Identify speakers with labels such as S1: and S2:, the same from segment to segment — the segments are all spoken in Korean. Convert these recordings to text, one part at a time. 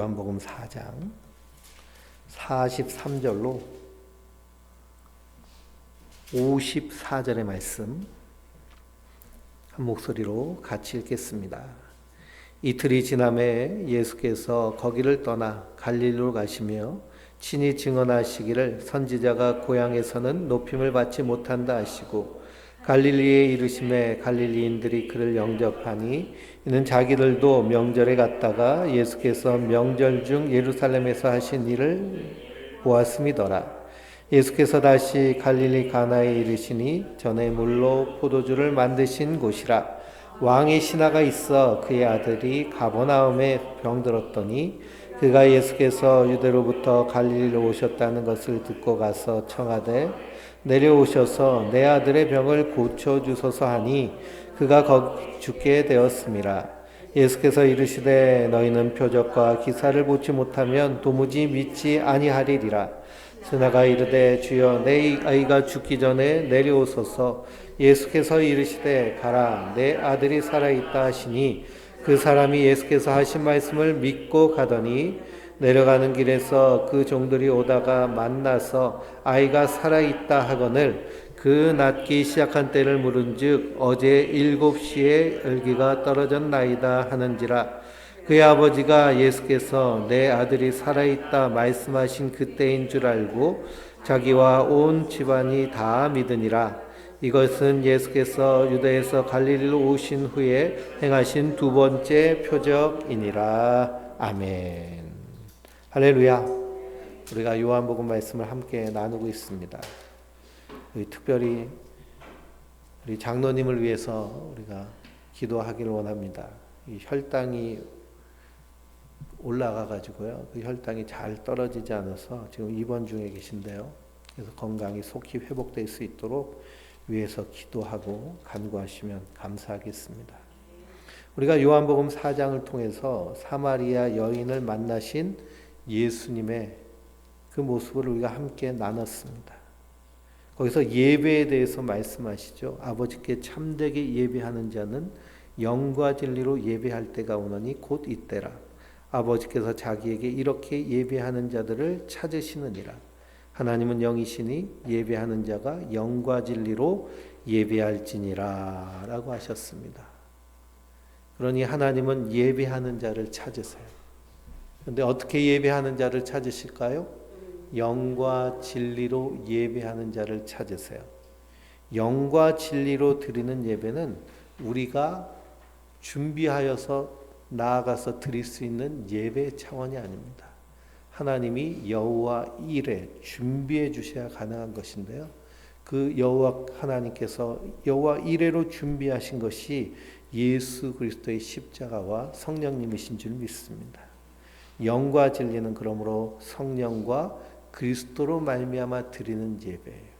S1: 요한복음 4장 43절로 54절의 말씀 한 목소리로 같이 읽겠습니다. 이틀이 지남에 예수께서 거기를 떠나 갈릴리로 가시며 친히 증언하시기를 선지자가 고향에서는 높임을 받지 못한다 하시고 갈릴리에 이르심에 갈릴리인들이 그를 영접하니 이는 자기들도 명절에 갔다가 예수께서 명절 중 예루살렘에서 하신 일을 보았음이더라. 예수께서 다시 갈릴리 가나에 이르시니 전에 물로 포도주를 만드신 곳이라. 왕의 신하가 있어 그의 아들이 가버나움에 병들었더니 그가 예수께서 유대로부터 갈릴리로 오셨다는 것을 듣고 가서 청하되 내려오셔서 내 아들의 병을 고쳐주소서 하니 그가 죽게 되었음이라. 예수께서 이르시되 너희는 표적과 기사를 보지 못하면 도무지 믿지 아니하리리라. 신하가 이르되 주여 내 아이가 죽기 전에 내려오소서. 예수께서 이르시되 가라 내 아들이 살아있다 하시니 그 사람이 예수께서 하신 말씀을 믿고 가더니 내려가는 길에서 그 종들이 오다가 만나서 아이가 살아있다 하거늘 그 낫기 시작한 때를 물은즉 어제 7시에 열기가 떨어졌나이다 하는지라. 그의 아버지가 예수께서 내 아들이 살아있다 말씀하신 그때인 줄 알고 자기와 온 집안이 다 믿으니라. 이것은 예수께서 유대에서 갈릴리로 오신 후에 행하신 두 번째 표적이니라. 아멘. 할렐루야. 우리가 요한복음 말씀을 함께 나누고 있습니다. 특별히 우리 장로님을 위해서 우리가 기도하기를 원합니다. 이 혈당이 올라가 가지고요. 그 혈당이 잘 떨어지지 않아서 지금 입원 중에 계신데요. 그래서 건강이 속히 회복될 수 있도록 위해서 기도하고 간구하시면 감사하겠습니다. 우리가 요한복음 4장을 통해서 사마리아 여인을 만나신 예수님의 그 모습을 우리가 함께 나눴습니다. 거기서 예배에 대해서 말씀하시죠. 아버지께 참되게 예배하는 자는 영과 진리로 예배할 때가 오노니 곧 이때라. 아버지께서 자기에게 이렇게 예배하는 자들을 찾으시느니라. 하나님은 영이시니 예배하는 자가 영과 진리로 예배할지니라 라고 하셨습니다. 그러니 하나님은 예배하는 자를 찾으세요. 그런데 어떻게 예배하는 자를 찾으실까요? 영과 진리로 예배하는 자를 찾으세요. 영과 진리로 드리는 예배는 우리가 준비하여서 나아가서 드릴 수 있는 예배 차원이 아닙니다. 하나님이 여호와 일에 준비해 주셔야 가능한 것인데요. 그 여호와 하나님께서 여호와 일에로 준비하신 것이 예수 그리스도의 십자가와 성령님이신 줄 믿습니다. 영과 진리는 그러므로 성령과 그리스도로 말미암아 드리는 예배예요.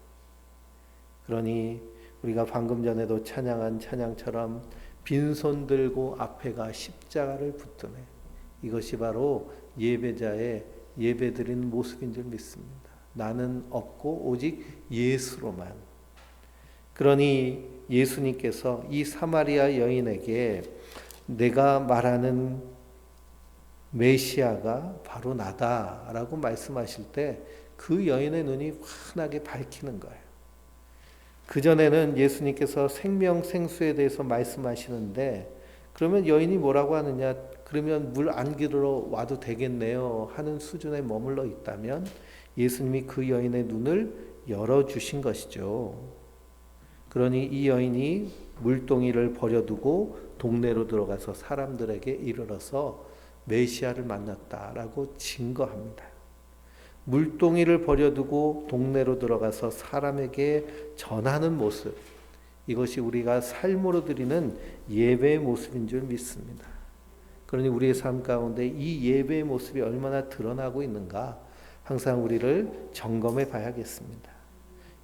S1: 그러니 우리가 방금 전에도 찬양한 찬양처럼 빈손 들고 앞에가 십자가를 붙드네. 이것이 바로 예배자의 예배드리는 모습인 줄 믿습니다. 나는 없고 오직 예수로만. 그러니 예수님께서 이 사마리아 여인에게 내가 말하는 메시아가 바로 나다라고 말씀하실 때 그 여인의 눈이 환하게 밝히는 거예요. 그전에는 예수님께서 생명생수에 대해서 말씀하시는데 그러면 여인이 뭐라고 하느냐? 그러면 물 안 기르러 와도 되겠네요 하는 수준에 머물러 있다면 예수님이 그 여인의 눈을 열어주신 것이죠. 그러니 이 여인이 물동이를 버려두고 동네로 들어가서 사람들에게 이르러서 메시아를 만났다라고 증거합니다. 물동이를 버려두고 동네로 들어가서 사람에게 전하는 모습, 이것이 우리가 삶으로 드리는 예배의 모습인 줄 믿습니다. 그러니 우리의 삶 가운데 이 예배의 모습이 얼마나 드러나고 있는가 항상 우리를 점검해 봐야겠습니다.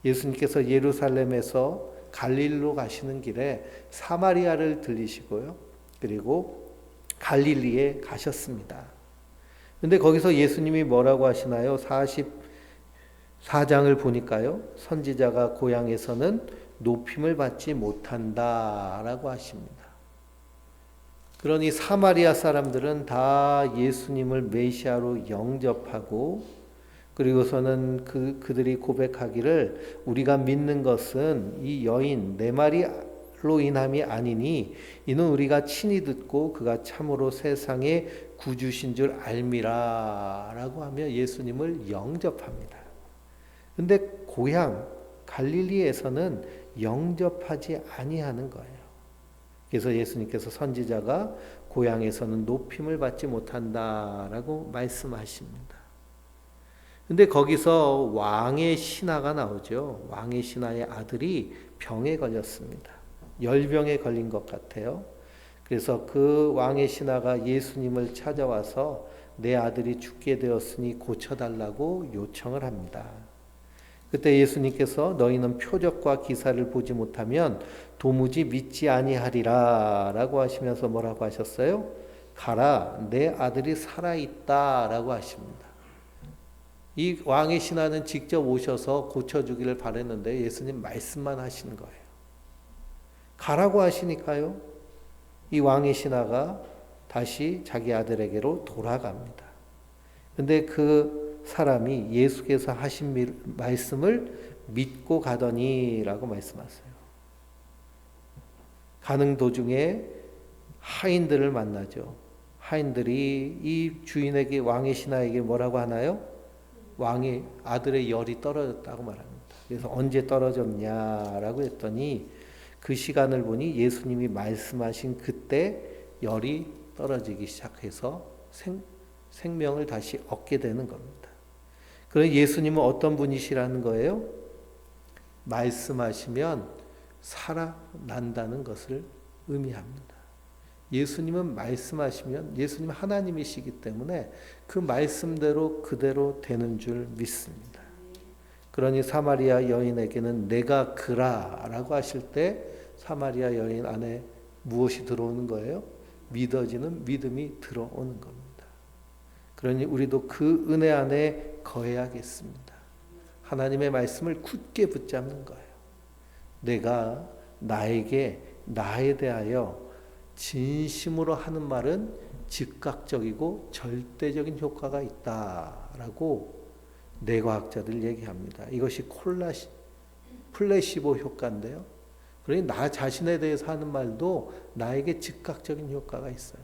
S1: 예수님께서 예루살렘에서 갈릴리로 가시는 길에 사마리아를 들리시고요. 그리고 갈릴리에 가셨습니다. 근데 거기서 예수님이 뭐라고 하시나요? 44장을 보니까요. 선지자가 고향에서는 높임을 받지 못한다라고 하십니다. 그러니 사마리아 사람들은 다 예수님을 메시아로 영접하고 그리고서는 그들이 고백하기를 우리가 믿는 것은 이 여인 내 말이로 인함이 아니니 이는 우리가 친히 듣고 그가 참으로 세상의 구주신 줄 알미라 라고 하며 예수님을 영접합니다. 근데 고향 갈릴리에서는 영접하지 아니하는 거예요. 그래서 예수님께서 선지자가 고향에서는 높임을 받지 못한다라고 말씀하십니다. 근데 거기서 왕의 신하가 나오죠. 왕의 신하의 아들이 병에 걸렸습니다. 열병에 걸린 것 같아요. 그래서 그 왕의 신하가 예수님을 찾아와서 내 아들이 죽게 되었으니 고쳐달라고 요청을 합니다. 그때 예수님께서 너희는 표적과 기사를 보지 못하면 도무지 믿지 아니하리라 라고 하시면서 뭐라고 하셨어요? 가라, 내 아들이 살아있다 라고 하십니다. 이 왕의 신하는 직접 오셔서 고쳐주기를 바랬는데 예수님 말씀만 하시는 거예요. 가라고 하시니까요. 이 왕의 신하가 다시 자기 아들에게로 돌아갑니다. 근데 그 사람이 예수께서 하신 말씀을 믿고 가더니 라고 말씀하세요. 가는 도중에 하인들을 만나죠. 하인들이 이 주인에게 왕의 신하에게 뭐라고 하나요? 왕의 아들의 열이 떨어졌다고 말합니다. 그래서 언제 떨어졌냐라고 했더니 그 시간을 보니 예수님이 말씀하신 그때 열이 떨어지기 시작해서 생명을 다시 얻게 되는 겁니다. 그럼 예수님은 어떤 분이시라는 거예요? 말씀하시면 살아난다는 것을 의미합니다. 예수님은 말씀하시면 예수님 하나님이시기 때문에 그 말씀대로 그대로 되는 줄 믿습니다. 그러니 사마리아 여인에게는 내가 그라라고 하실 때 사마리아 여인 안에 무엇이 들어오는 거예요? 믿어지는 믿음이 들어오는 겁니다. 그러니 우리도 그 은혜 안에 거해야겠습니다. 하나님의 말씀을 굳게 붙잡는 거예요. 내가 나에 대하여 진심으로 하는 말은 즉각적이고 절대적인 효과가 있다라고 뇌과학자들 얘기합니다. 이것이 플래시보 효과인데요. 그러니 나 자신에 대해서 하는 말도 나에게 즉각적인 효과가 있어요.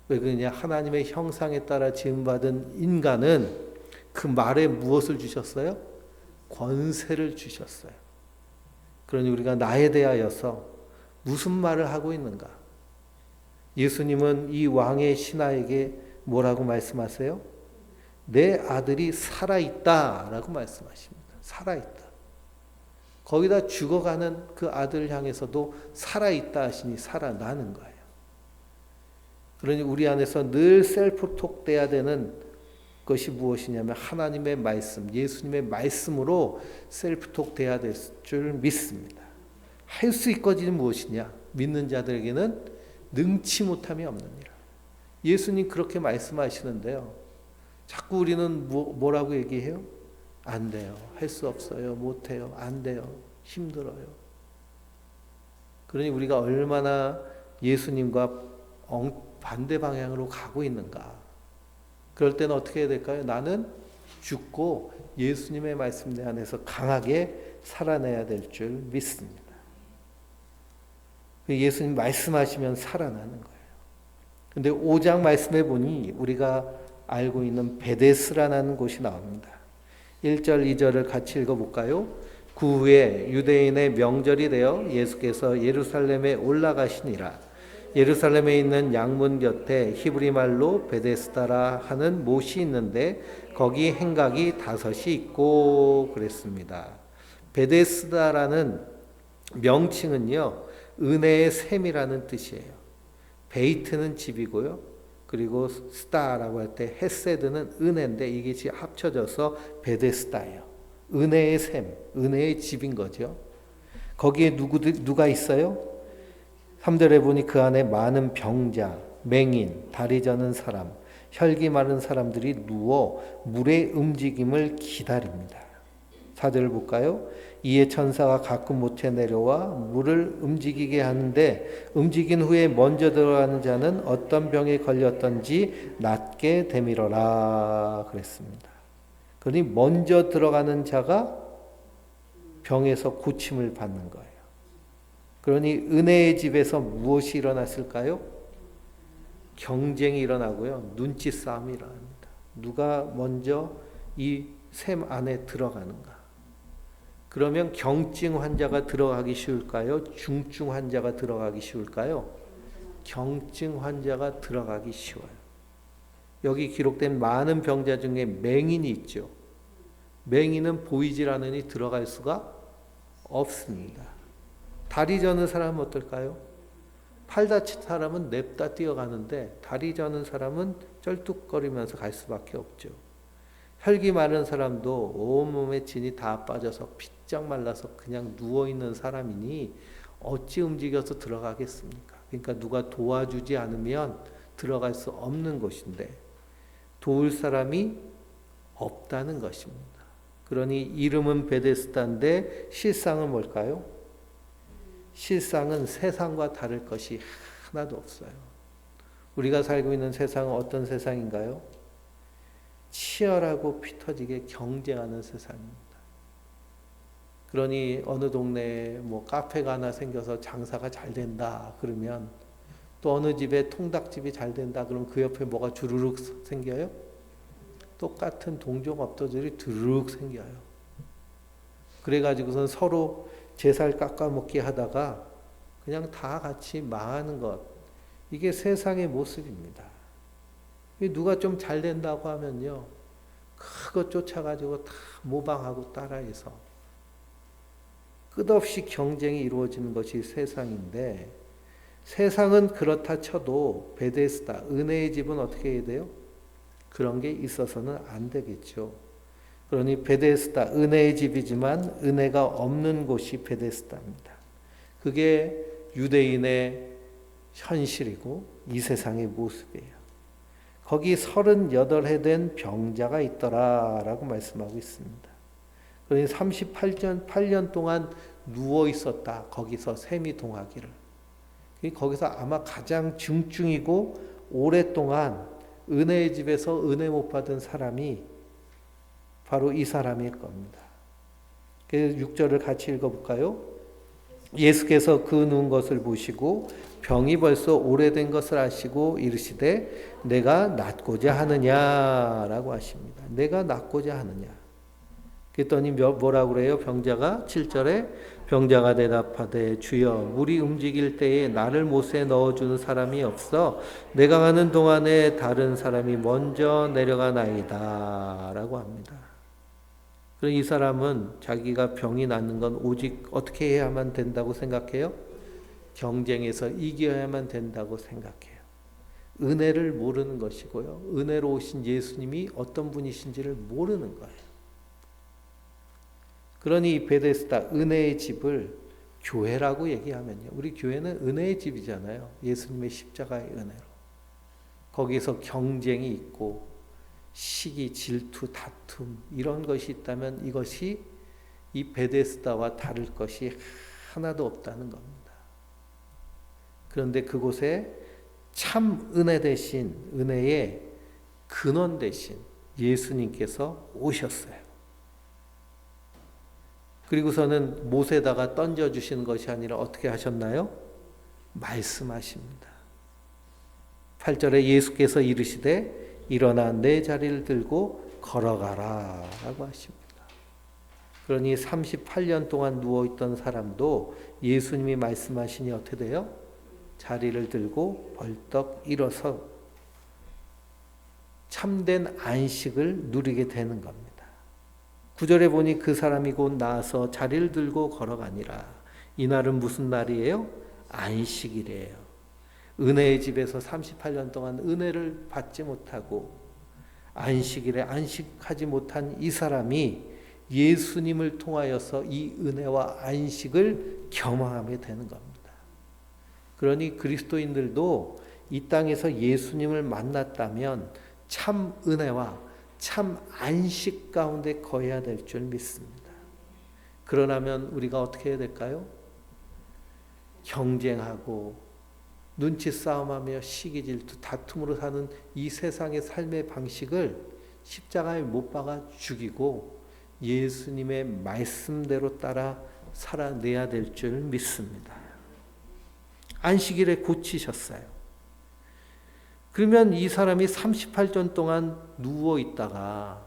S1: 왜 그러냐? 하나님의 형상에 따라 지음받은 인간은 그 말에 무엇을 주셨어요? 권세를 주셨어요. 그러니 우리가 나에 대하여서 무슨 말을 하고 있는가? 예수님은 이 왕의 신하에게 뭐라고 말씀하세요? 내 아들이 살아있다라고 말씀하십니다. 살아있다. 거기다 죽어가는 그 아들을 향해서도 살아있다 하시니 살아나는 거예요. 그러니 우리 안에서 늘 셀프톡 돼야 되는 것이 무엇이냐면 하나님의 말씀, 예수님의 말씀으로 셀프톡 돼야 될 줄 믿습니다. 할 수 있거든 무엇이냐? 믿는 자들에게는 능치 못함이 없느니라. 예수님 그렇게 말씀하시는데요. 자꾸 우리는 뭐라고 얘기해요? 안 돼요. 할 수 없어요. 못해요. 안 돼요. 힘들어요. 그러니 우리가 얼마나 예수님과 반대 방향으로 가고 있는가. 그럴 때는 어떻게 해야 될까요? 나는 죽고 예수님의 말씀 내 안에서 강하게 살아내야 될 줄 믿습니다. 예수님 말씀하시면 살아나는 거예요. 근데 5장 말씀해 보니 우리가 알고 있는 베데스라는 곳이 나옵니다. 1절, 2절을 같이 읽어볼까요? 그 후에 유대인의 명절이 되어 예수께서 예루살렘에 올라가시니라. 예루살렘에 있는 양문 곁에 히브리 말로 베데스다라 하는 못이 있는데 거기 행각이 5이 있고 그랬습니다. 베데스다라는 명칭은요, 은혜의 샘이라는 뜻이에요. 베이트는 집이고요. 그리고 스타라고 할 때 헤세드는 은혜인데 이게 지금 합쳐져서 베데스다예요. 은혜의 샘, 은혜의 집인 거죠. 거기에 누가 있어요? 3절에 보니 그 안에 많은 병자, 맹인, 다리 저는 사람, 혈기 마른 사람들이 누워 물의 움직임을 기다립니다. 4절을 볼까요? 이에 천사가 가끔 못에 내려와 물을 움직이게 하는데 움직인 후에 먼저 들어가는 자는 어떤 병에 걸렸던지 낫게 되밀어라 그랬습니다. 그러니 먼저 들어가는 자가 병에서 고침을 받는 거예요. 그러니 은혜의 집에서 무엇이 일어났을까요? 경쟁이 일어나고요. 눈치 싸움이 일어납니다. 누가 먼저 이 샘 안에 들어가는가? 그러면 경증 환자가 들어가기 쉬울까요? 중증 환자가 들어가기 쉬울까요? 경증 환자가 들어가기 쉬워요. 여기 기록된 많은 병자 중에 맹인이 있죠. 맹인은 보이질 않으니 들어갈 수가 없습니다. 다리 저는 사람은 어떨까요? 팔 다친 사람은 냅다 뛰어가는데 다리 저는 사람은 쩔뚝거리면서 갈 수밖에 없죠. 혈기 마른 사람도 온몸에 진이 다 빠져서 피쩍 말라서 그냥 누워있는 사람이니 어찌 움직여서 들어가겠습니까? 그러니까 누가 도와주지 않으면 들어갈 수 없는 곳인데 도울 사람이 없다는 것입니다. 그러니 이름은 베데스다인데 실상은 뭘까요? 실상은 세상과 다를 것이 하나도 없어요. 우리가 살고 있는 세상은 어떤 세상인가요? 치열하고 피 터지게 경쟁하는 세상입니다. 그러니 어느 동네에 뭐 카페가 하나 생겨서 장사가 잘 된다 그러면 또 어느 집에 통닭집이 잘 된다 그러면 그 옆에 뭐가 주르륵 생겨요? 똑같은 동종업자들이 드르륵 생겨요. 그래가지고선 서로 제살 깎아먹기 하다가 그냥 다 같이 망하는 것. 이게 세상의 모습입니다. 누가 좀 잘 된다고 하면요. 그거 쫓아가지고 다 모방하고 따라해서 끝없이 경쟁이 이루어지는 것이 세상인데 세상은 그렇다 쳐도 베데스다, 은혜의 집은 어떻게 해야 돼요? 그런 게 있어서는 안 되겠죠. 그러니 베데스다, 은혜의 집이지만 은혜가 없는 곳이 베데스다입니다. 그게 유대인의 현실이고 이 세상의 모습이에요. 거기 38해 된 병자가 있더라라고 말씀하고 있습니다. 그러니 38년 동안 누워 있었다. 거기서 샘이 동하기를. 거기서 아마 가장 중증이고 오랫동안 은혜의 집에서 은혜 못 받은 사람이 바로 이 사람일 겁니다. 6절을 같이 읽어볼까요? 예수께서 그 누운 것을 보시고 병이 벌써 오래된 것을 아시고 이르시되 내가 낫고자 하느냐라고 하십니다. 내가 낫고자 하느냐. 그랬더니 뭐라고 그래요? 병자가 7절에 병자가 대답하되 주여 물이 움직일 때에 나를 못에 넣어주는 사람이 없어 내가 가는 동안에 다른 사람이 먼저 내려가나이다 라고 합니다. 그럼 이 사람은 자기가 병이 낫는 건 오직 어떻게 해야만 된다고 생각해요? 경쟁에서 이겨야만 된다고 생각해요. 은혜를 모르는 것이고요. 은혜로 오신 예수님이 어떤 분이신지를 모르는 거예요. 그러니 베데스다 은혜의 집을 교회라고 얘기하면요. 우리 교회는 은혜의 집이잖아요. 예수님의 십자가의 은혜로. 거기서 경쟁이 있고 시기, 질투, 다툼 이런 것이 있다면 이것이 이 베데스다와 다를 것이 하나도 없다는 겁니다. 그런데 그곳에 참 은혜 대신 은혜의 근원 대신 예수님께서 오셨어요. 그리고서는 못에다가 던져주시는 것이 아니라 어떻게 하셨나요? 말씀하십니다. 8절에 예수께서 이르시되 일어나 내 자리를 들고 걸어가라 라고 하십니다. 그러니 38년 동안 누워있던 사람도 예수님이 말씀하시니 어떻게 돼요? 자리를 들고 벌떡 일어서 참된 안식을 누리게 되는 겁니다. 9절에 보니 그 사람이 곧 나아서 자리를 들고 걸어가니라. 이날은 무슨 날이에요? 안식일이에요. 은혜의 집에서 38년 동안 은혜를 받지 못하고 안식일에 안식하지 못한 이 사람이 예수님을 통하여서 이 은혜와 안식을 경험하게 되는 겁니다. 그러니 그리스도인들도 이 땅에서 예수님을 만났다면 참 은혜와 참 안식 가운데 거해야 될 줄 믿습니다. 그러려면 우리가 어떻게 해야 될까요? 경쟁하고 눈치 싸움하며 시기 질투 다툼으로 사는 이 세상의 삶의 방식을 십자가에 못 박아 죽이고 예수님의 말씀대로 따라 살아내야 될 줄 믿습니다. 안식일에 고치셨어요. 그러면 이 사람이 38년 동안 누워 있다가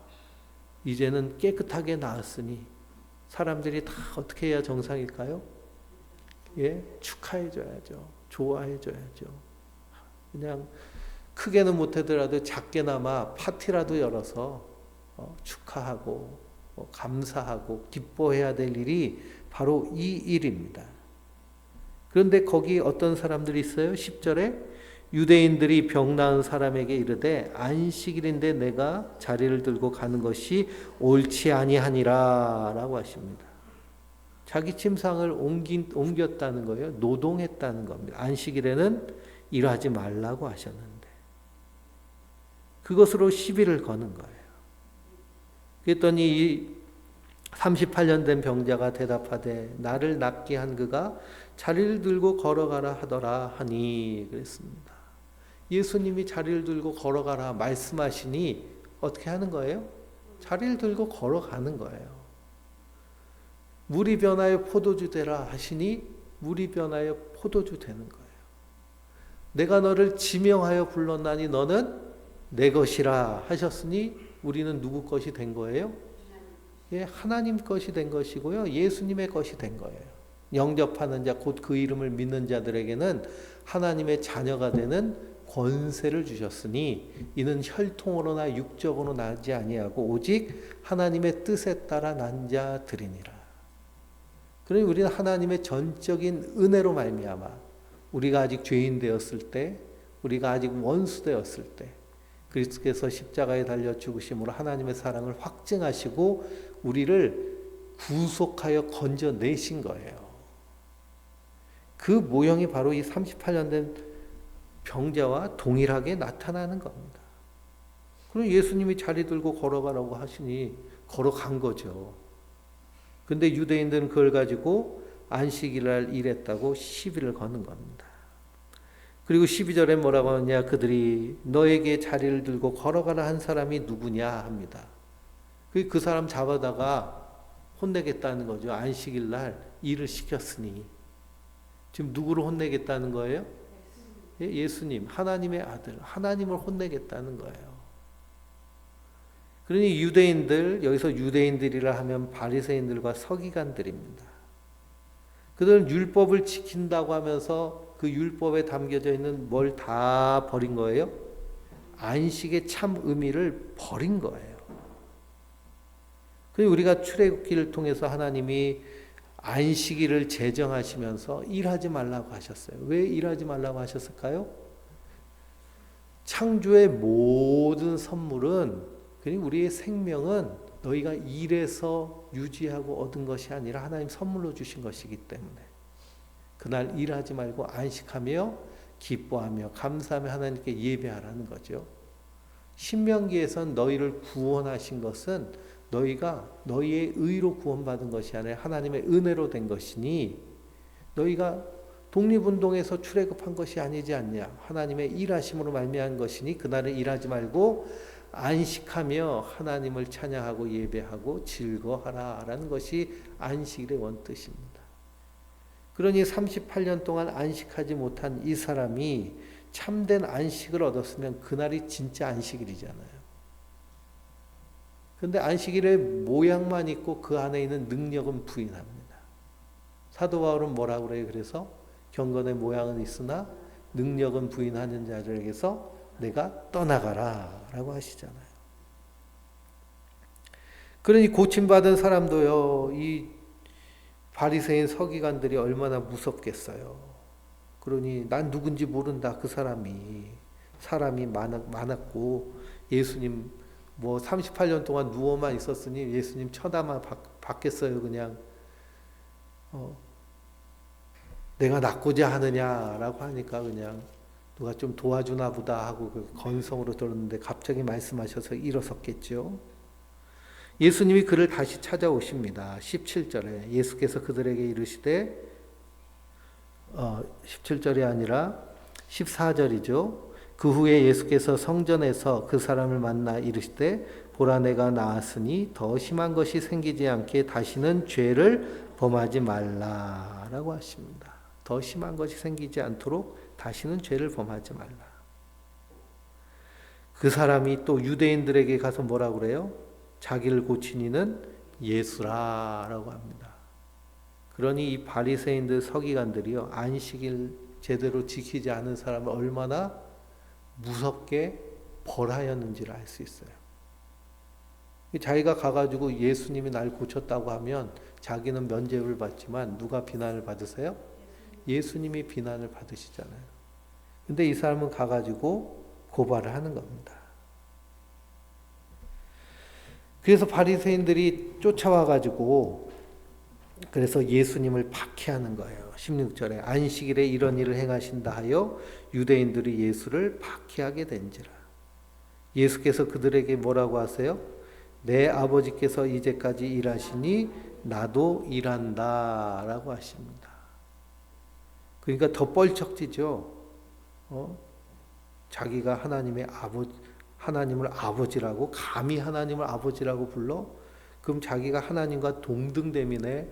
S1: 이제는 깨끗하게 나았으니 사람들이 다 어떻게 해야 정상일까요? 예, 축하해줘야죠. 좋아해줘야죠. 그냥 크게는 못하더라도 작게나마 파티라도 열어서 축하하고 감사하고 기뻐해야 될 일이 바로 이 일입니다. 그런데 거기 어떤 사람들이 있어요? 10절에 유대인들이 병 나은 사람에게 이르되 안식일인데 내가 자리를 들고 가는 것이 옳지 아니하니라 라고 하십니다. 자기 침상을 옮겼다는 거예요. 노동했다는 겁니다. 안식일에는 일하지 말라고 하셨는데 그것으로 시비를 거는 거예요. 그랬더니 이 38년 된 병자가 대답하되 나를 낫게 한 그가 자리를 들고 걸어가라 하더라 하니 그랬습니다. 예수님이 자리를 들고 걸어가라 말씀하시니 어떻게 하는 거예요? 자리를 들고 걸어가는 거예요. 물이 변하여 포도주 되라 하시니 물이 변하여 포도주 되는 거예요. 내가 너를 지명하여 불렀나니 너는 내 것이라 하셨으니 우리는 누구 것이 된 거예요? 예, 하나님 것이 된 것이고요. 예수님의 것이 된 거예요. 영접하는 자, 곧 그 이름을 믿는 자들에게는 하나님의 자녀가 되는 권세를 주셨으니 이는 혈통으로나 육적으로 나지 아니하고 오직 하나님의 뜻에 따라 난 자들이니라. 그러니 우리는 하나님의 전적인 은혜로 말미암아 우리가 아직 죄인 되었을 때, 우리가 아직 원수 되었을 때 그리스도께서 십자가에 달려 죽으심으로 하나님의 사랑을 확증하시고 우리를 구속하여 건져내신 거예요. 그 모형이 바로 이 38년 된 병자와 동일하게 나타나는 겁니다. 그럼 예수님이 자리 들고 걸어가라고 하시니 걸어간 거죠. 근데 유대인들은 그걸 가지고 안식일날 일했다고 시비를 거는 겁니다. 그리고 12절에 뭐라고 하느냐, 그들이 너에게 자리를 들고 걸어가라 한 사람이 누구냐 합니다. 그 사람 잡아다가 혼내겠다는 거죠. 안식일날 일을 시켰으니. 지금 누구를 혼내겠다는 거예요? 예수님, 하나님의 아들, 하나님을 혼내겠다는 거예요. 그러니 유대인들, 여기서 유대인들이라 하면 바리새인들과 서기관들입니다. 그들은 율법을 지킨다고 하면서 그 율법에 담겨져 있는 뭘 다 버린 거예요? 안식의 참 의미를 버린 거예요. 그리고 우리가 출애굽기를 통해서 하나님이 안식일을 제정하시면서 일하지 말라고 하셨어요. 왜 일하지 말라고 하셨을까요? 창조의 모든 선물은, 그리고 우리의 생명은 너희가 일해서 유지하고 얻은 것이 아니라 하나님 선물로 주신 것이기 때문에 그날 일하지 말고 안식하며 기뻐하며 감사하며 하나님께 예배하라는 거죠. 신명기에선 너희를 구원하신 것은 너희가 너희의 의로 구원받은 것이 아니라 하나님의 은혜로 된 것이니 너희가 독립운동에서 출애굽한 것이 아니지 않냐. 하나님의 일하심으로 말미암은 것이니 그날은 일하지 말고 안식하며 하나님을 찬양하고 예배하고 즐거워하라라는 것이 안식일의 원뜻입니다. 그러니 38년 동안 안식하지 못한 이 사람이 참된 안식을 얻었으면 그날이 진짜 안식일이잖아요. 그런데 안식일의 모양만 있고 그 안에 있는 능력은 부인합니다. 사도 바울은 뭐라고 그래요? 그래서 경건의 모양은 있으나 능력은 부인하는 자들에게서 내가 떠나가라 라고 하시잖아요. 그러니 고침받은 사람도요, 이 바리새인 서기관들이 얼마나 무섭겠어요. 그러니 난 누군지 모른다. 그 사람이 많았고 예수님 38년 동안 누워만 있었으니 예수님 쳐다만 받겠어요. 그냥 내가 낫고자 하느냐라고 하니까 그냥 누가 좀 도와주나 보다 하고 그 건성으로 들었는데 갑자기 말씀하셔서 일어섰겠죠. 예수님이 그를 다시 찾아오십니다. 17절에 예수께서 그들에게 이르시되 17절이 아니라 14절이죠. 그 후에 예수께서 성전에서 그 사람을 만나 이르시되 보라 내가 나았으니 더 심한 것이 생기지 않게 다시는 죄를 범하지 말라라고 하십니다. 더 심한 것이 생기지 않도록 다시는 죄를 범하지 말라. 그 사람이 또 유대인들에게 가서 뭐라고 그래요? 자기를 고친 이는 예수라라고 합니다. 그러니 이 바리새인들 서기관들이요, 안식일 제대로 지키지 않은 사람을 얼마나 무섭게 벌하였는지를 알 수 있어요. 자기가 가가지고 예수님이 날 고쳤다고 하면 자기는 면죄부를 받지만 누가 비난을 받으세요? 예수님이 비난을 받으시잖아요. 근데 이 사람은 가가지고 고발을 하는 겁니다. 그래서 바리새인들이 쫓아와가지고 그래서 예수님을 박해하는 거예요. 16절에 안식일에 이런 일을 행하신다 하여 유대인들이 예수를 박해하게 된지라. 예수께서 그들에게 뭐라고 하세요? 내 아버지께서 이제까지 일하시니 나도 일한다 라고 하십니다. 그러니까 더 뻘쩍지죠. 자기가 하나님을 아버지라고, 감히 하나님을 아버지라고 불러? 그럼 자기가 하나님과 동등됨이네.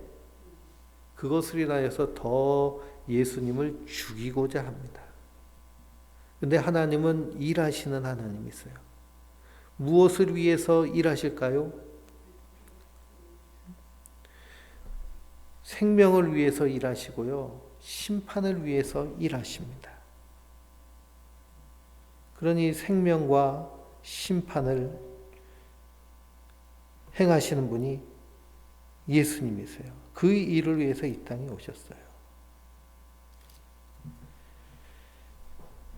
S1: 그것을 인하여서 더 예수님을 죽이고자 합니다. 근데 하나님은 일하시는 하나님이세요. 무엇을 위해서 일하실까요? 생명을 위해서 일하시고요. 심판을 위해서 일하십니다. 그러니 생명과 심판을 행하시는 분이 예수님이세요. 그 일을 위해서 이 땅에 오셨어요.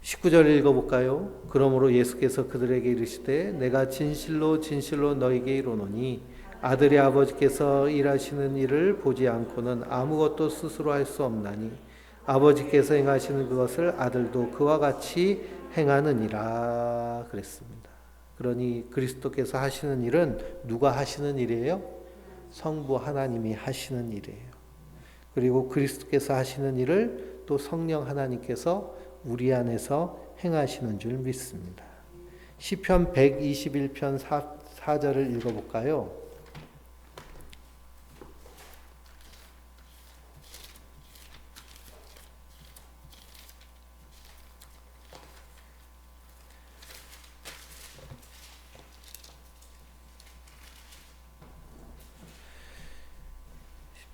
S1: 19절 읽어볼까요? 그러므로 예수께서 그들에게 이르시되 내가 진실로 진실로 너희에게 이르노니 아들의 아버지께서 일하시는 일을 보지 않고는 아무것도 스스로 할 수 없나니 아버지께서 행하시는 그것을 아들도 그와 같이 행하느니라 그랬습니다. 그러니 그리스도께서 하시는 일은 누가 하시는 일이에요? 성부 하나님이 하시는 일이에요. 그리고 그리스도께서 하시는 일을 또 성령 하나님께서 우리 안에서 행하시는 줄 믿습니다. 시편 121편 4절을 읽어볼까요?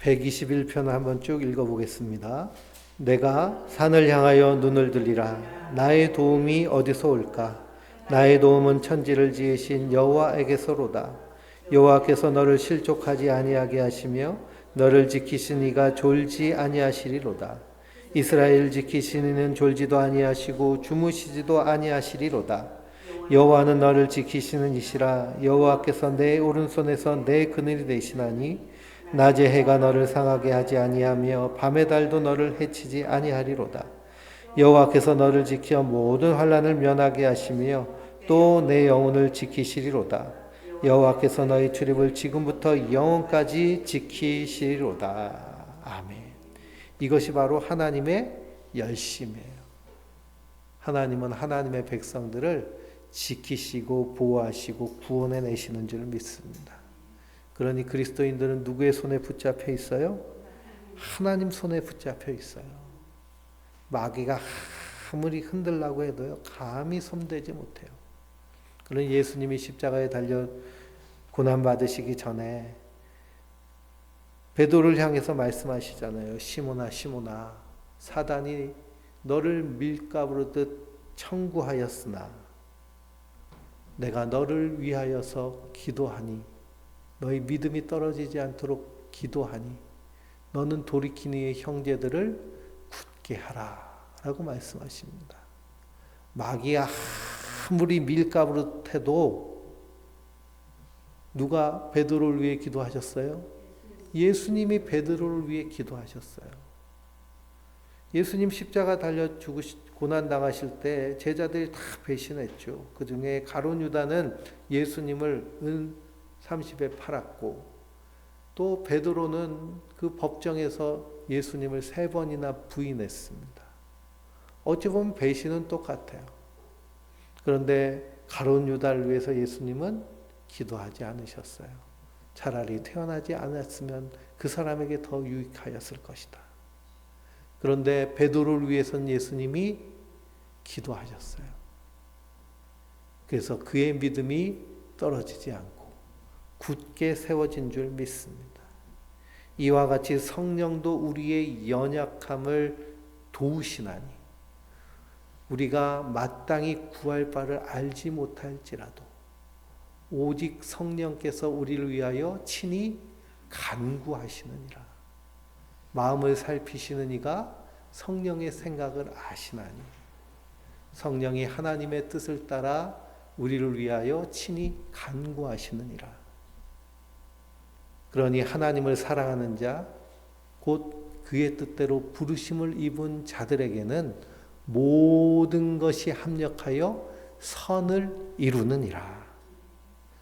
S1: (121편) 한번 쭉 읽어보겠습니다. 내가 산을 향하여 눈을 들리라. 나의 도움이 어디서 올까? 나의 도움은 천지를 지으신 여호와에게서로다. 여호와께서 너를 실족하지 아니하게 하시며 너를 지키신 이가 졸지 아니하시리로다. 이스라엘 지키신 이는 졸지도 아니하시고 주무시지도 아니하시리로다. 여호와는 너를 지키시는 이시라. 여호와께서 내 오른손에서 내 그늘이 되시나니 낮에 해가 너를 상하게 하지 아니하며 밤의 달도 너를 해치지 아니하리로다. 여호와께서 너를 지켜 모든 환난을 면하게 하시며 또 내 영혼을 지키시리로다. 여호와께서 너희 출입을 지금부터 영원까지 지키시리로다. 아멘. 이것이 바로 하나님의 열심이에요. 하나님은 하나님의 백성들을 지키시고 보호하시고 구원해 내시는 줄 믿습니다. 그러니 그리스도인들은 누구의 손에 붙잡혀 있어요? 하나님 손에 붙잡혀 있어요. 마귀가 아무리 흔들라고 해도요, 감히 손대지 못해요. 그러니 예수님이 십자가에 달려 고난받으시기 전에 베드로를 향해서 말씀하시잖아요. 시몬아 시몬아 사단이 너를 밀가부르듯 청구하였으나 내가 너를 위하여서 기도하니 너희 믿음이 떨어지지 않도록 기도하니 너는 돌이킨 이의 형제들을 굳게 하라 라고 말씀하십니다. 마귀가 아무리 밀가부르해도 누가 베드로를 위해 기도하셨어요? 예수님이 베드로를 위해 기도하셨어요. 예수님 십자가 달려 고난 당하실 때 제자들이 다 배신했죠. 그 중에 가룟 유다는 예수님을 30에 팔았고, 또 베드로는 그 법정에서 예수님을 3번이나 부인했습니다. 어찌 보면 배신은 똑같아요. 그런데 가룟 유다를 위해서 예수님은 기도하지 않으셨어요. 차라리 태어나지 않았으면 그 사람에게 더 유익하였을 것이다. 그런데 베드로를 위해서는 예수님이 기도하셨어요. 그래서 그의 믿음이 떨어지지 않고 굳게 세워진 줄 믿습니다. 이와 같이 성령도 우리의 연약함을 도우시나니 우리가 마땅히 구할 바를 알지 못할지라도 오직 성령께서 우리를 위하여 친히 간구하시느니라. 마음을 살피시는 이가 성령의 생각을 아시나니 성령이 하나님의 뜻을 따라 우리를 위하여 친히 간구하시느니라. 그러니 하나님을 사랑하는 자, 곧 그의 뜻대로 부르심을 입은 자들에게는 모든 것이 합력하여 선을 이루느니라.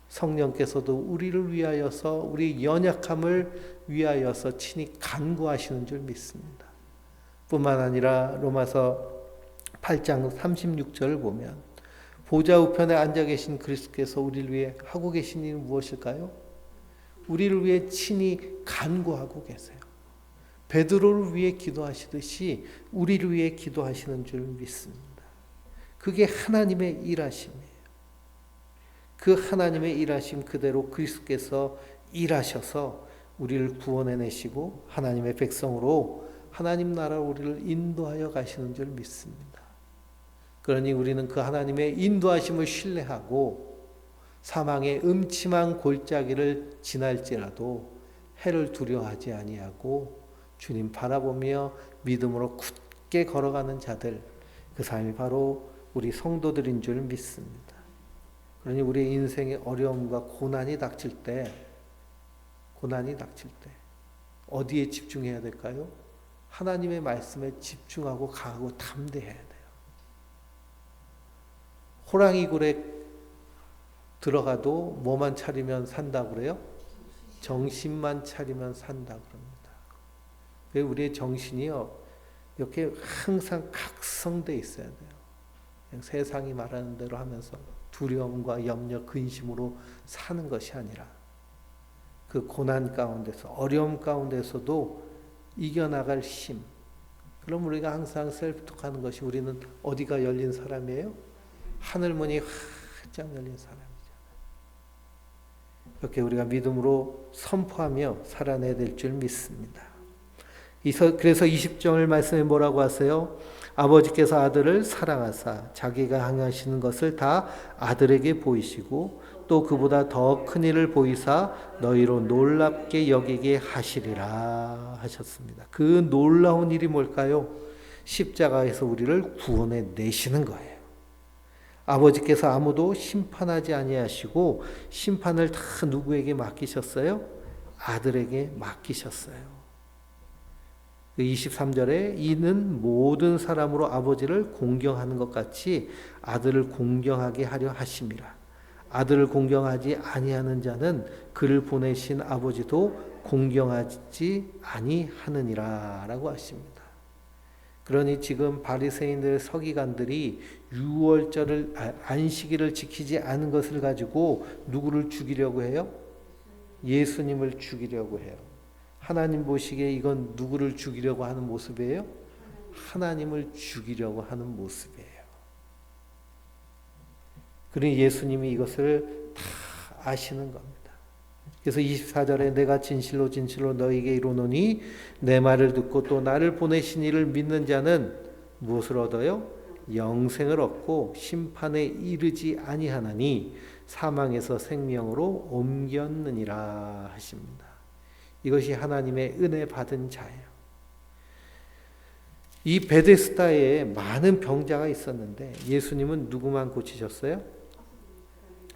S1: 성령께서도 우리를 위하여서 우리 연약함을 위하여서 친히 간구하시는 줄 믿습니다. 뿐만 아니라 로마서 8장 36절을 보면 보좌 우편에 앉아 계신 그리스도께서 우리를 위해 하고 계신 일은 무엇일까요? 우리를 위해 친히 간구하고 계세요. 베드로를 위해 기도하시듯이 우리를 위해 기도하시는 줄 믿습니다. 그게 하나님의 일하심이에요. 그 하나님의 일하심 그대로 그리스도께서 일하셔서 우리를 구원해내시고 하나님의 백성으로 하나님 나라로 우리를 인도하여 가시는 줄 믿습니다. 그러니 우리는 그 하나님의 인도하심을 신뢰하고 사망의 음침한 골짜기를 지날지라도 해를 두려워하지 아니하고 주님 바라보며 믿음으로 굳게 걸어가는 자들, 그 사람이 바로 우리 성도들인 줄 믿습니다. 그러니 우리 인생의 어려움과 고난이 닥칠 때 어디에 집중해야 될까요? 하나님의 말씀에 집중하고 강하고 담대해야 돼요. 호랑이 굴에 들어가도 뭐만 차리면 산다고 그래요? 정신만 차리면 산다고 그럽니다. 우리의 정신이요, 이렇게 항상 각성되어 있어야 돼요. 그냥 세상이 말하는 대로 하면서 두려움과 염려, 근심으로 사는 것이 아니라 그 고난 가운데서, 어려움 가운데서도 이겨나갈 힘. 그럼 우리가 항상 셀프톡하는 것이 우리는 어디가 열린 사람이에요? 하늘문이 활짝 열린 사람이잖아요. 이렇게 우리가 믿음으로 선포하며 살아내야 될 줄 믿습니다. 그래서 20절 말씀에 뭐라고 하세요? 아버지께서 아들을 사랑하사 자기가 행하시는 것을 다 아들에게 보이시고 또 그보다 더 큰 일을 보이사 너희로 놀랍게 여기게 하시리라 하셨습니다. 그 놀라운 일이 뭘까요? 십자가에서 우리를 구원해 내시는 거예요. 아버지께서 아무도 심판하지 아니하시고 심판을 다 누구에게 맡기셨어요? 아들에게 맡기셨어요. 23절에 이는 모든 사람으로 아버지를 공경하는 것 같이 아들을 공경하게 하려 하심이라. 아들을 공경하지 아니하는 자는 그를 보내신 아버지도 공경하지 아니하느니라 라고 하십니다. 그러니 지금 바리새인들 서기관들이 유월절을 안식일을 지키지 않은 것을 가지고 누구를 죽이려고 해요? 예수님을 죽이려고 해요. 하나님 보시기에 이건 누구를 죽이려고 하는 모습이에요? 하나님을 죽이려고 하는 모습이에요. 그러니 예수님이 이것을 다 아시는 겁니다. 그래서 24절에 내가 진실로 진실로 너희에게 이르노니 내 말을 듣고 또 나를 보내신 이를 믿는 자는 무엇을 얻어요? 영생을 얻고 심판에 이르지 아니하나니 사망에서 생명으로 옮겼느니라 하십니다. 이것이 하나님의 은혜 받은 자예요. 이 베데스다에 많은 병자가 있었는데 예수님은 누구만 고치셨어요?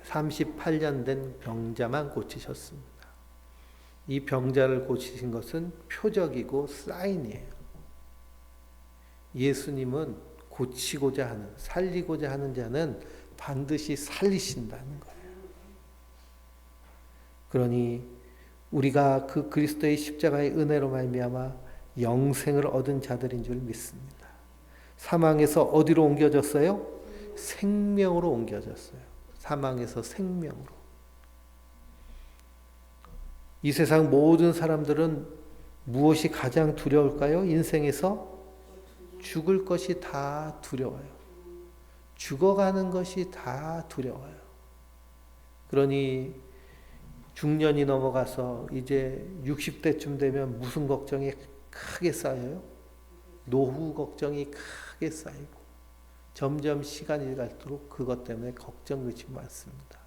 S1: 38년 된 병자만 고치셨습니다. 이 병자를 고치신 것은 표적이고 사인이에요. 예수님은 고치고자 하는, 살리고자 하는 자는 반드시 살리신다는 거예요. 그러니 우리가 그 그리스도의 십자가의 은혜로 말미암아 영생을 얻은 자들인 줄 믿습니다. 사망에서 어디로 옮겨졌어요? 생명으로 옮겨졌어요. 사망에서 생명으로. 이 세상 모든 사람들은 무엇이 가장 두려울까요? 인생에서 죽을 것이 다 두려워요. 죽어가는 것이 다 두려워요. 그러니 중년이 넘어가서 이제 60대쯤 되면 무슨 걱정이 크게 쌓여요? 노후 걱정이 크게 쌓이고 점점 시간이 갈수록 그것 때문에 걱정, 의심이 많습니다.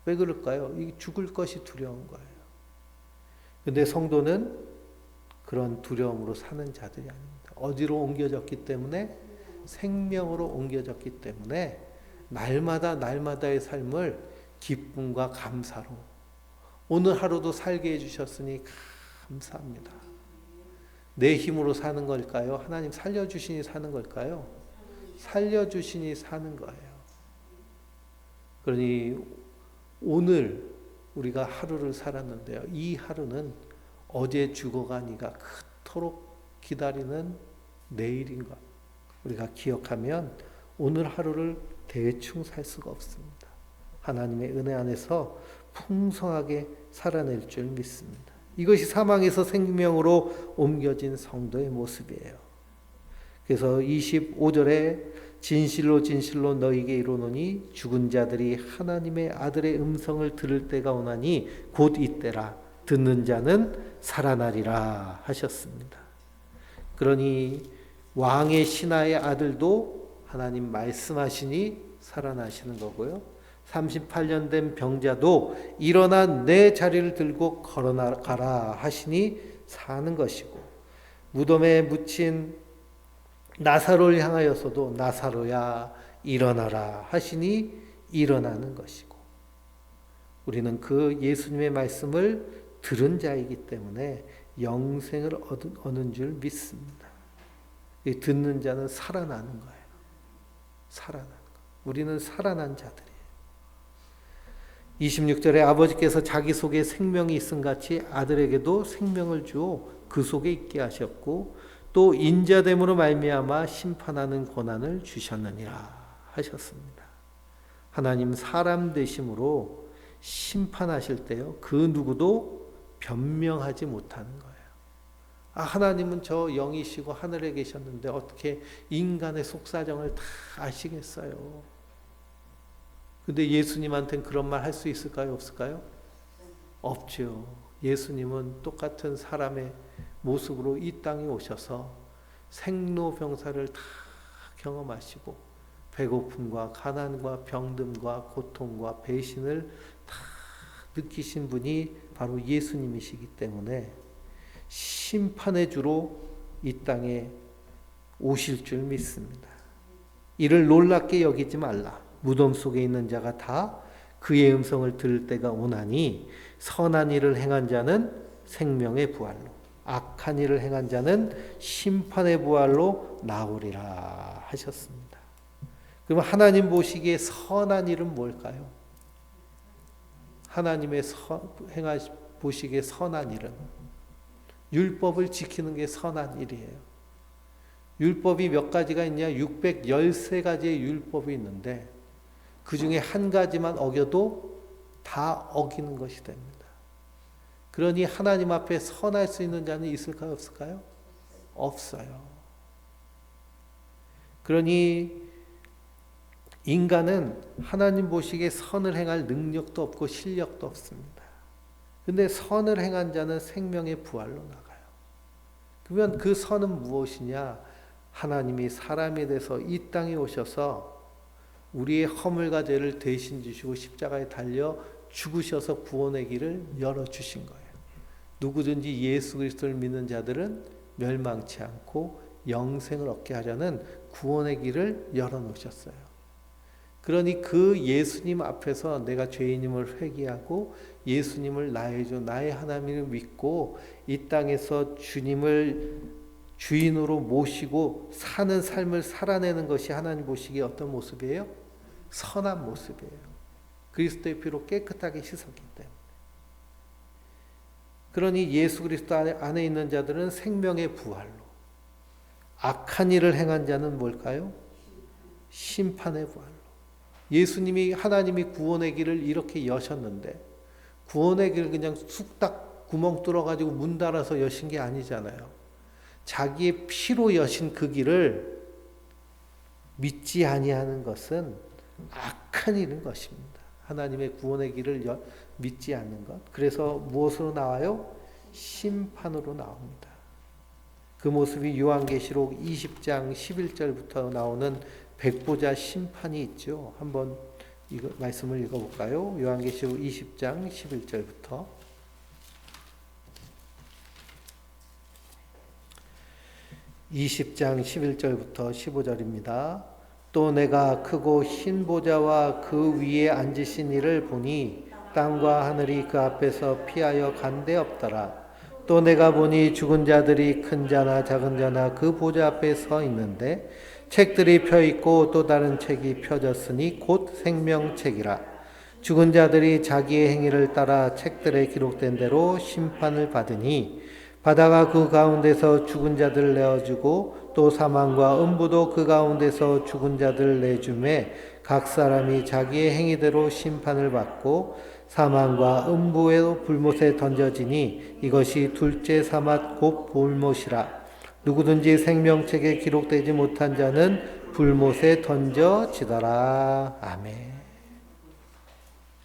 S1: 왜 그럴까요? 이 죽을 것이 두려운 거예요. 근데 성도는 그런 두려움으로 사는 자들이 아닙니다. 어디로 옮겨졌기 때문에? 생명으로 옮겨졌기 때문에 날마다의 삶을 기쁨과 감사로 오늘 하루도 살게 해주셨으니 감사합니다. 내 힘으로 사는 걸까요? 하나님 살려주시니 사는 걸까요? 살려주시니 사는 거예요. 그러니 오늘 우리가 하루를 살았는데요. 이 하루는 어제 죽어가니가 그토록 기다리는 내일인 것 우리가 기억하면 오늘 하루를 대충 살 수가 없습니다. 하나님의 은혜 안에서 풍성하게 살아낼 줄 믿습니다. 이것이 사망에서 생명으로 옮겨진 성도의 모습이에요. 그래서 25절에 진실로 진실로 너희에게 이르노니 죽은 자들이 하나님의 아들의 음성을 들을 때가 오나니 곧 이때라. 듣는 자는 살아나리라 하셨습니다. 그러니 왕의 신하의 아들도 하나님 말씀하시니 살아나시는 거고요. 38년 된 병자도 일어나 내 자리를 들고 걸어가라 하시니 사는 것이고, 무덤에 묻힌 나사로를 향하여서도 나사로야 일어나라 하시니 일어나는 것이고, 우리는 그 예수님의 말씀을 들은 자이기 때문에 영생을 얻는 줄 믿습니다. 듣는 자는 살아나는 거예요. 살아나는 거. 우리는 살아난 자들이에요. 26절에 아버지께서 자기 속에 생명이 있음 같이 아들에게도 생명을 주어 그 속에 있게 하셨고 또 인자됨으로 말미암아 심판하는 권한을 주셨느니라 하셨습니다. 하나님 사람 되심으로 심판하실 때요, 그 누구도 변명하지 못하는 거예요. 하나님은 저 영이시고 하늘에 계셨는데 어떻게 인간의 속사정을 다 아시겠어요? 근데 예수님한테는 그런 말 할 수 있을까요? 없을까요? 없죠. 예수님은 똑같은 사람의 모습으로 이 땅에 오셔서 생로병사를 다 경험하시고 배고픔과 가난과 병듦과 고통과 배신을 다 느끼신 분이 바로 예수님이시기 때문에 심판의 주로 이 땅에 오실 줄 믿습니다. 이를 놀랍게 여기지 말라. 무덤 속에 있는 자가 다 그의 음성을 들을 때가 오나니 선한 일을 행한 자는 생명의 부활로, 악한 일을 행한 자는 심판의 부활로 나오리라 하셨습니다. 그러면 하나님 보시기에 선한 일은 뭘까요? 하나님의 보시기에 선한 일은 율법을 지키는 게 선한 일이에요. 율법이 몇 가지가 있냐? 613가지의 율법이 있는데 그 중에 한 가지만 어겨도 다 어기는 것이 됩니다. 그러니 하나님 앞에 선할 수 있는 자는 있을까요? 없을까요? 없어요. 그러니 인간은 하나님 보시기에 선을 행할 능력도 없고 실력도 없습니다. 근데 선을 행한 자는 생명의 부활로 나가요. 그러면 그 선은 무엇이냐? 하나님이 사람이 돼서 이 땅에 오셔서 우리의 허물과 죄를 대신 지시고 십자가에 달려 죽으셔서 구원의 길을 열어주신 거예요. 누구든지 예수 그리스도를 믿는 자들은 멸망치 않고 영생을 얻게 하려는 구원의 길을 열어놓으셨어요. 그러니 그 예수님 앞에서 내가 죄인임을 회개하고 예수님을 나의 주, 나의 하나님을 믿고 이 땅에서 주님을 주인으로 모시고 사는 삶을 살아내는 것이 하나님 보시기에 어떤 모습이에요? 선한 모습이에요. 그리스도의 피로 깨끗하게 씻었기 때문에. 그러니 예수 그리스도 안에 있는 자들은 생명의 부활로, 악한 일을 행한 자는 뭘까요? 심판의 부활로. 예수님이 하나님이 구원의 길을 이렇게 여셨는데 구원의 길을 그냥 쑥딱 구멍 뚫어가지고 문 달아서 여신 게 아니잖아요. 자기의 피로 여신 그 길을 믿지 아니하는 것은 악한 일인 것입니다. 하나님의 구원의 길을 믿지 않는 것. 그래서 무엇으로 나와요? 심판으로 나옵니다. 그 모습이 요한계시록 20장 11절부터 나오는 백보자 심판이 있죠. 한번 이거 말씀을 읽어볼까요? 요한계시록 20장 11절부터. (20장 11절부터 15절입니다) 또 내가 크고 흰 보좌와 그 위에 앉으신 이를 보니 땅과 하늘이 그 앞에서 피하여 간데 없더라. 또 내가 보니 죽은 자들이 큰 자나 작은 자나 그 보좌 앞에 서 있는데 책들이 펴 있고 또 다른 책이 펴졌으니 곧 생명책이라. 죽은 자들이 자기의 행위를 따라 책들에 기록된 대로 심판을 받으니 바다가 그 가운데서 죽은 자들을 내어주고 또 사망과 음부도 그 가운데서 죽은 자들을 내주매 각 사람이 자기의 행위대로 심판을 받고 사망과 음부의 불못에 던져지니 이것이 둘째 사맛 곧 불못이라. 누구든지 생명책에 기록되지 못한 자는 불못에 던져지더라. 아멘.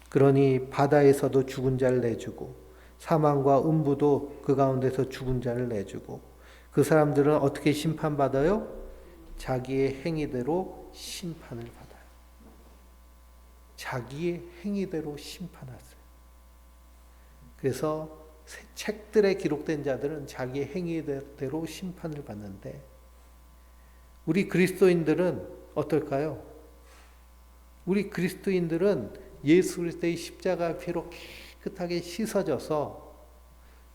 S1: 그러니 바다에서도 죽은 자를 내주고 사망과 음부도 그 가운데서 죽은 자를 내주고 그 사람들은 어떻게 심판받아요? 자기의 행위대로 심판을 받아요. 자기의 행위대로 심판하세요. 그래서 책들에 기록된 자들은 자기의 행위대로 심판을 받는데 우리 그리스도인들은 어떨까요? 우리 그리스도인들은 예수 그리스도의 십자가 피로 깨끗하게 씻어져서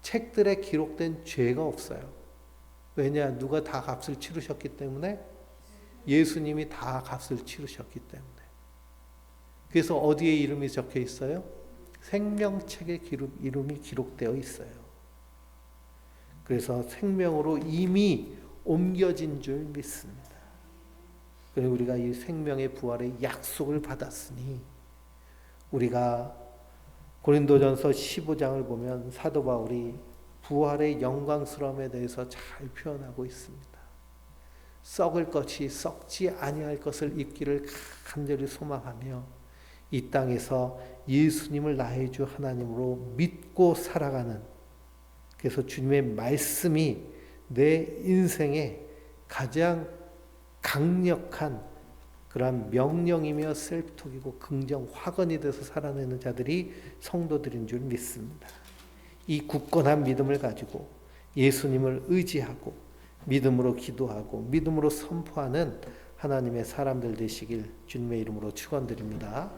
S1: 책들에 기록된 죄가 없어요. 왜냐? 누가 다 값을 치르셨기 때문에, 예수님이 다 값을 치르셨기 때문에. 그래서 어디에 이름이 적혀 있어요? 생명책에 이름이 기록되어 있어요. 그래서 생명으로 이미 옮겨진 줄 믿습니다. 그리고 우리가 이 생명의 부활의 약속을 받았으니 우리가 고린도전서 15장을 보면 사도 바울이 부활의 영광스러움에 대해서 잘 표현하고 있습니다. 썩을 것이 썩지 아니할 것을 입기를 간절히 소망하며 이 땅에서 예수님을 나의 주 하나님으로 믿고 살아가는, 그래서 주님의 말씀이 내 인생의 가장 강력한 그러한 명령이며 셀프톡이고 긍정 화건이 돼서 살아내는 자들이 성도들인 줄 믿습니다. 이 굳건한 믿음을 가지고 예수님을 의지하고 믿음으로 기도하고 믿음으로 선포하는 하나님의 사람들 되시길 주님의 이름으로 축원드립니다.